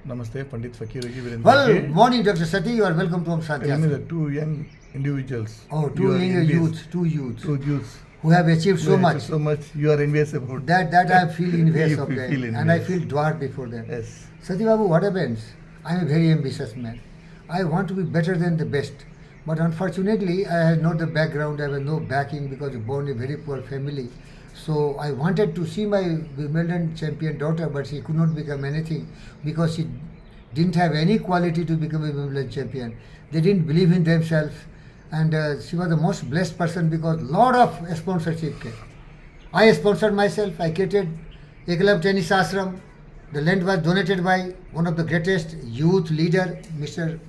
Namaste, Pandit Fakirji Virendra. Well, morning, Dr. Sati. You are welcome to Shanti. Tell me the two young individuals. Oh, you are two youths Two youths. who have achieved so much. So much. You are envious about. That I feel envious You of them, feel and I envious. feel dwarfed before them. Yes. Sati Babu, what happens? I am a very ambitious man. I want to be better than the best. But unfortunately, I had not the background, I had no backing because I was born in a very poor family. So I wanted to see my Wimbledon champion daughter, but she could not become anything because she didn't have any quality to become a Wimbledon champion. They didn't believe in themselves, and she was the most blessed person because lot of sponsorship came. I sponsored myself. I created Eklam Tennis Ashram. The land was donated by one of the greatest youth leader, Mr.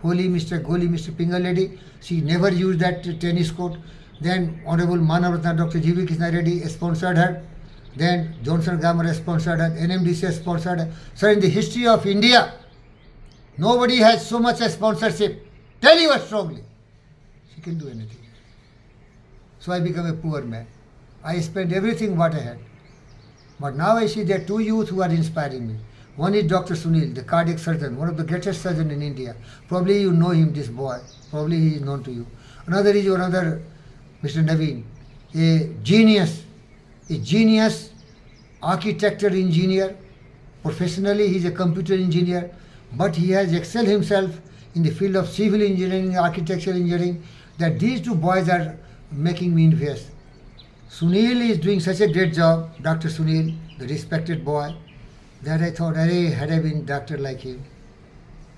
Holi, Mr. Goli, Mr. Pingaledi. She never used that tennis court. Then Honorable Manavatna Dr. G.V. Krishna Reddy sponsored her. Then Johnson Gamar sponsored her. NMDC sponsored her. So in the history of India, nobody has so much as sponsorship. Tell you strongly. She can do anything. So I become a poor man. I spent everything what I had. But now I see there are two youth who are inspiring me. One is Dr. Sunil, the cardiac surgeon, one of the greatest surgeons in India. Probably you know him, this boy. Probably he is known to you. Another is Mr. Naveen, a genius architecture engineer. Professionally, he is a computer engineer, but he has excelled himself in the field of civil engineering, architectural engineering, that these two boys are making me envious. Sunil is doing such a great job, Dr. Sunil, the respected boy, that I thought, array, had I been doctor like him.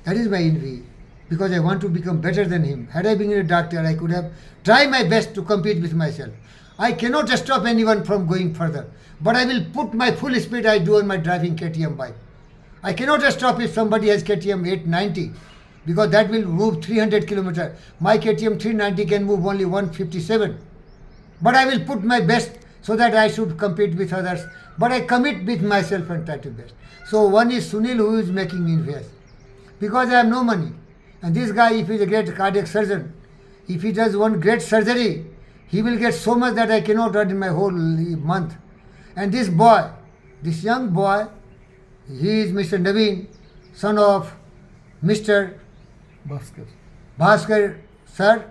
That is my envy, because I want to become better than him. Had I been a doctor, I could have tried my best to compete with myself. I cannot stop anyone from going further, but I will put my full speed I do on my driving KTM bike. I cannot stop if somebody has KTM 890, because that will move 300 kilometers. My KTM 390 can move only 157. But I will put my best so that I should compete with others. But I commit with myself and try to best. So one is Sunil, who is making me invest. Because I have no money. And this guy, if he is a great cardiac surgeon, if he does one great surgery, he will get so much that I cannot earn in my whole month. And this boy, this young boy, he is Mr. Naveen, son of Mr. Bhaskar, sir,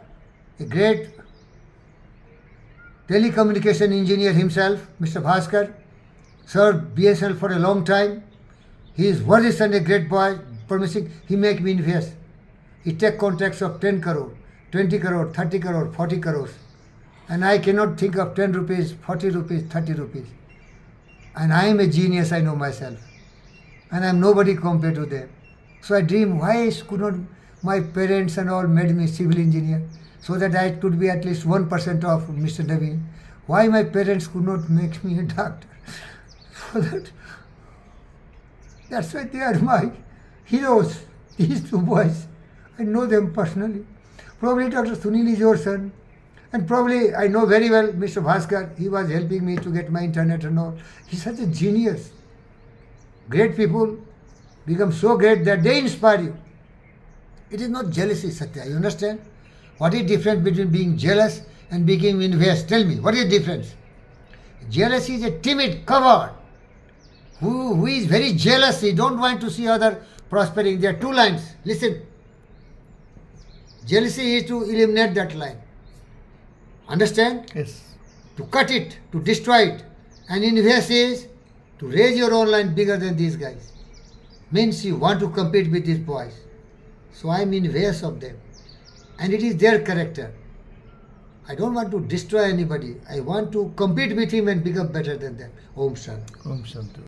a great telecommunication engineer himself, Mr. Bhaskar, served BSL for a long time. He is worthy son, a great boy, promising. He make me invest. He take contracts of 10 crore, 20 crore, 30 crore, 40 crores. And I cannot think of 10 rupees, 40 rupees, 30 rupees. And I am a genius, I know myself. And I am nobody compared to them. So I dream, why could not my parents and all made me civil engineer, so that I could be at least 1% of Mr. Naveen. Why my parents could not make me a doctor? So that's why they are my heroes, these two boys. I know them personally. Probably Dr. Sunil is your son. And probably I know very well Mr. Bhaskar. He was helping me to get my internet and all. He's such a genius. Great people become so great that they inspire you. It is not jealousy, Satya. You understand? What is the difference between being jealous and being envious? Tell me, what is the difference? Jealousy is a timid coward who is very jealous. He don't want to see other prospering. There are two lines. Listen. Jealousy is to eliminate that line. Understand? Yes. To cut it, to destroy it. And envious is to raise your own line bigger than these guys. Means you want to compete with these boys. So I am envious of them. And it is their character. I don't want to destroy anybody. I want to compete with him and become better than them. Om Shanti. Om Shanti.